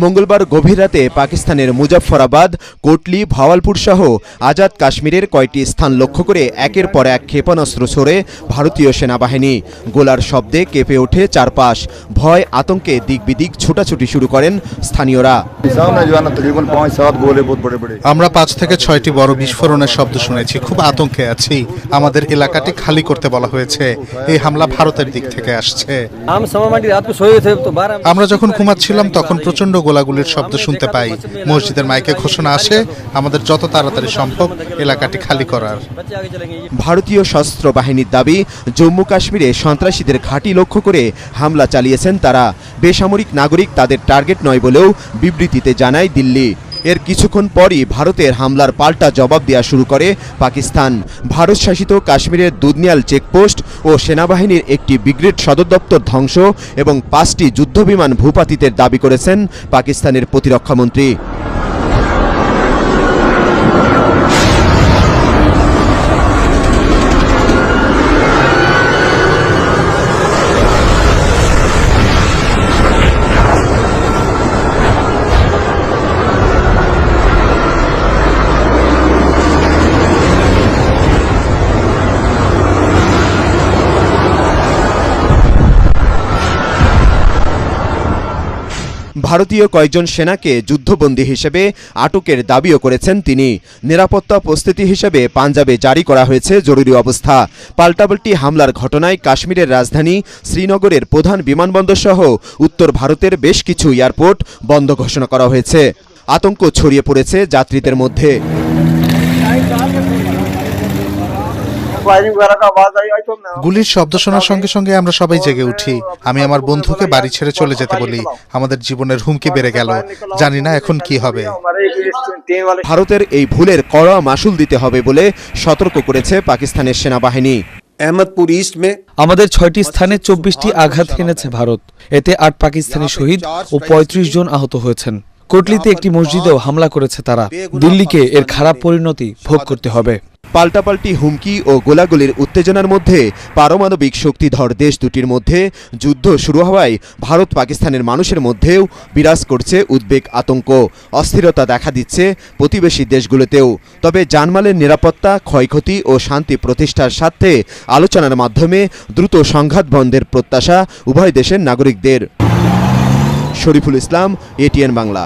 মঙ্গলবার গভীর রাতে পাকিস্তানের মুজফ্ফরাবাদ, কোটলি, ভাওয়ালপুর সহ আজাদ কাশ্মীরের কয়েকটি স্থান লক্ষ্য করে একের পর এক ক্ষেপণাস্ত্র ছোড়ে ভারতীয় সেনাবাহিনী। গোলার শব্দে কেঁপে ওঠে চারপাশ। ভয় আতঙ্কে দিকবিদিক ছোটাছুটি শুরু করেন স্থানীয়রা। আমরা 5 থেকে 6টি বড় বিস্ফোরণের শব্দ শুনেছি। খুব আতঙ্কে আছি। আমাদের এলাকাটি খালি করতে বলা হয়েছে। এই হামলা ভারতের দিক থেকে আসছে। আমরা যখন ঘুমাচ্ছিলাম তখন প্রচন্ড গোলাগুলির শব্দ শুনতে পাই। মসজিদের মাইকে ঘোষণা আসে আমাদের যত তাড়াতাড়ি সম্ভব এলাকাটি খালি করার। ভারতীয় সশস্ত্র বাহিনীর দাবি, জম্মু কাশ্মীরে সন্ত্রাসীদের ঘাঁটি লক্ষ্য করে হামলা চালিয়েছেন তারা। বেসামরিক নাগরিক তাদের টার্গেট নয় বলেও বিবৃতিতে জানায় দিল্লি। এর কিছুক্ষণ পরই ভারতের হামলার পাল্টা জবাব দেওয়া শুরু করে পাকিস্তান। ভারত শাসিত কাশ্মীরের দুধনিয়াল চেকপোস্ট ও সেনাবাহিনীর একটি ব্রিগেড সদর দপ্তর ধ্বংস এবং 5টি যুদ্ধবিমান ভূপাতিতের দাবি করেছেন পাকিস্তানের প্রতিরক্ষামন্ত্রী। ভারতীয় কয়েকজন সেনাকে যুদ্ধবন্দী হিসেবে আটকের দাবিও করেছেন তিনি। নিরাপত্তা প্রস্তুতি হিসেবে পাঞ্জাবে জারি করা হয়েছে জরুরি অবস্থা। পাল্টাপাল্টি হামলার ঘটনায় কাশ্মীরের রাজধানী শ্রীনগরের প্রধান বিমানবন্দর সহ উত্তর ভারতের বেশ কিছু এয়ারপোর্ট বন্ধ ঘোষণা করা হয়েছে। আতঙ্ক ছড়িয়ে পড়েছে যাত্রীদের মধ্যে। গুলির শব্দ শোনার সঙ্গে সঙ্গে আমরা সবাই জেগে উঠি। আমি আমার বন্ধুকে বাড়ি ছেড়ে চলে যেতে বলি। আমাদের জীবনের হুমকি বেড়ে গেল। জানি না এখন কি হবে। ভারতের এই ভুলের কড়া মাসুল দিতে হবে বলে সতর্ক করেছে পাকিস্তানের সেনাবাহিনী। अहमदपुर ईस्ट में আমাদের 6টি স্থানে 24টি আঘাত হেনেছে ভারত। এতে 8 পাকিস্তানি শহীদ ও 35 জন আহত হয়েছেন। কোটলিতে একটি মসজিদেও হামলা করেছে তারা। দিল্লিকে এর খারাপ পরিণতি ভোগ করতে হবে। পাল্টাপাল্টি হুমকি ও গোলাগুলির উত্তেজনার মধ্যে পারমাণবিক শক্তিধর দেশ দুটির মধ্যে যুদ্ধ শুরু হওয়ায় ভারত পাকিস্তানের মানুষের মধ্যেও বিরাজ করছে উদ্বেগ, আতঙ্ক। অস্থিরতা দেখা দিচ্ছে প্রতিবেশী দেশগুলোতেও। তবে জানমালের নিরাপত্তা, ক্ষয়ক্ষতি ও শান্তি প্রতিষ্ঠার স্বার্থে আলোচনার মাধ্যমে দ্রুত সংঘাত বন্ধের প্রত্যাশা উভয় দেশের নাগরিকদের। শরীফুল ইসলাম, ATN বাংলা।